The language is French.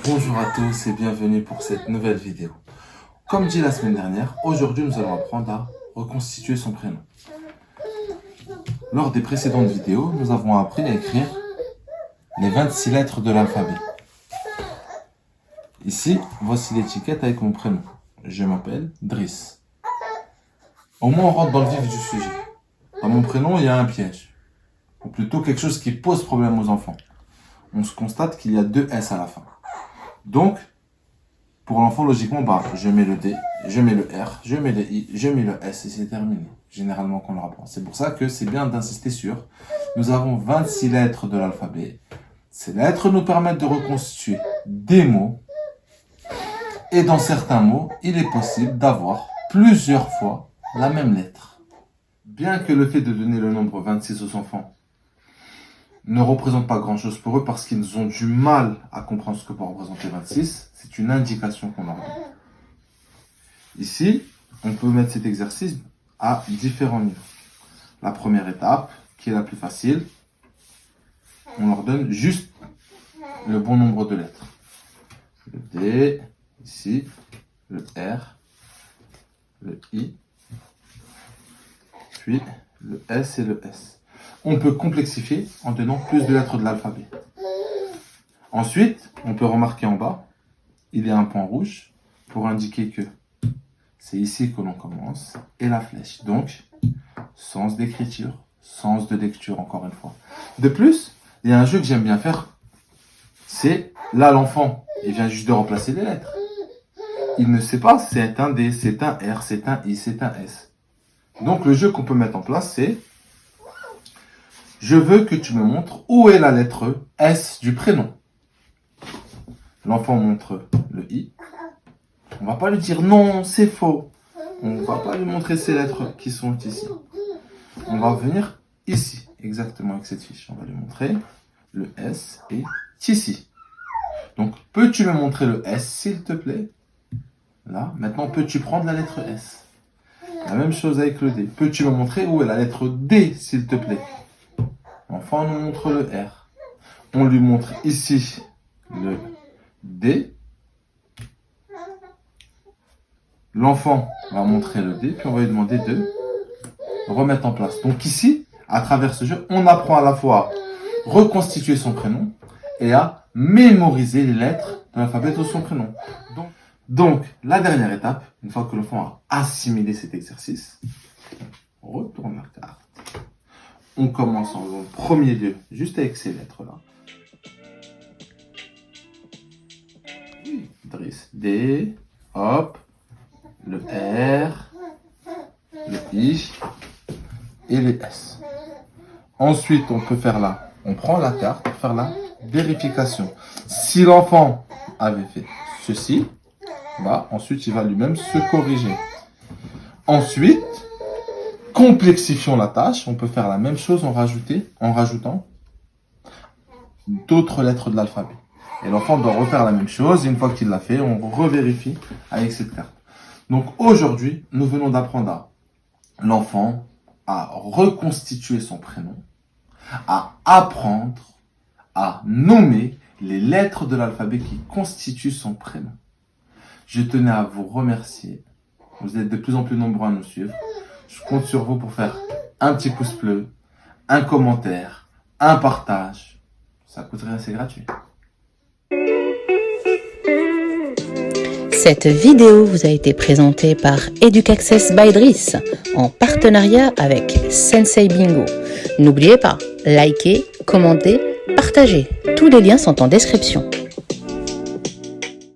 Bonjour à tous et bienvenue pour cette nouvelle vidéo. Comme dit la semaine dernière, aujourd'hui nous allons apprendre à reconstituer son prénom. Lors des précédentes vidéos, nous avons appris à écrire les 26 lettres de l'alphabet. Ici, voici l'étiquette avec mon prénom. Je m'appelle Driss. Au moins on rentre dans le vif du sujet. Dans mon prénom, il y a un piège. Ou plutôt quelque chose qui pose problème aux enfants. On se constate qu'il y a 2 S à la fin. Donc, pour l'enfant, logiquement, je mets le D, je mets le R, je mets le I, je mets le S et c'est terminé. Généralement, qu'on le apprend. C'est pour ça que c'est bien d'insister sur. Nous avons 26 lettres de l'alphabet. Ces lettres nous permettent de reconstituer des mots. Et dans certains mots, il est possible d'avoir plusieurs fois la même lettre. Bien que le fait de donner le nombre 26 aux enfants ne représente pas grand-chose pour eux parce qu'ils ont du mal à comprendre ce que peut représenter 26. C'est une indication qu'on leur donne. Ici, on peut mettre cet exercice à différents niveaux. La première étape, qui est la plus facile, on leur donne juste le bon nombre de lettres. Le D, ici, le R, le I, puis le S et le S. On peut complexifier en donnant plus de lettres de l'alphabet. Ensuite, on peut remarquer en bas, il y a un point rouge pour indiquer que c'est ici que l'on commence, et la flèche. Donc, sens d'écriture, sens de lecture, encore une fois. De plus, il y a un jeu que j'aime bien faire, c'est là l'enfant, il vient juste de remplacer les lettres. Il ne sait pas, c'est un D, c'est un R, c'est un I, c'est un S. Donc, le jeu qu'on peut mettre en place, c'est je veux que tu me montres où est la lettre S du prénom. L'enfant montre le I. On va pas lui dire non, c'est faux. On va pas lui montrer ces lettres qui sont ici. On va venir ici, exactement avec cette fiche. On va lui montrer le S est ici. Donc, peux-tu me montrer le S, s'il te plaît? Là, maintenant, peux-tu prendre la lettre S? La même chose avec le D. Peux-tu me montrer où est la lettre D, s'il te plaît? L'enfant nous montre le R. On lui montre ici le D. L'enfant va montrer le D, puis on va lui demander de remettre en place. Donc ici, à travers ce jeu, on apprend à la fois à reconstituer son prénom et à mémoriser les lettres de l'alphabet de son prénom. Donc, la dernière étape, une fois que l'enfant a assimilé cet exercice, on retourne la carte. On commence en premier lieu, juste avec ces lettres-là. Oui, Driss. D, hop, le R, le I et les S. Ensuite, on peut faire là, on prend la carte pour faire la vérification. Si l'enfant avait fait ceci, ensuite il va lui-même se corriger. Ensuite, complexifions la tâche, on peut faire la même chose en rajoutant d'autres lettres de l'alphabet. Et l'enfant doit refaire la même chose, et une fois qu'il l'a fait, on revérifie avec cette carte. Donc aujourd'hui, nous venons d'apprendre à l'enfant à reconstituer son prénom, à apprendre à nommer les lettres de l'alphabet qui constituent son prénom. Je tenais à vous remercier. Vous êtes de plus en plus nombreux à nous suivre. Je compte sur vous pour faire un petit pouce bleu, un commentaire, un partage. Ça coûte rien, c'est gratuit. Cette vidéo vous a été présentée par EducAccess by Driss en partenariat avec Sensei Bingo. N'oubliez pas, likez, commentez, partagez. Tous les liens sont en description.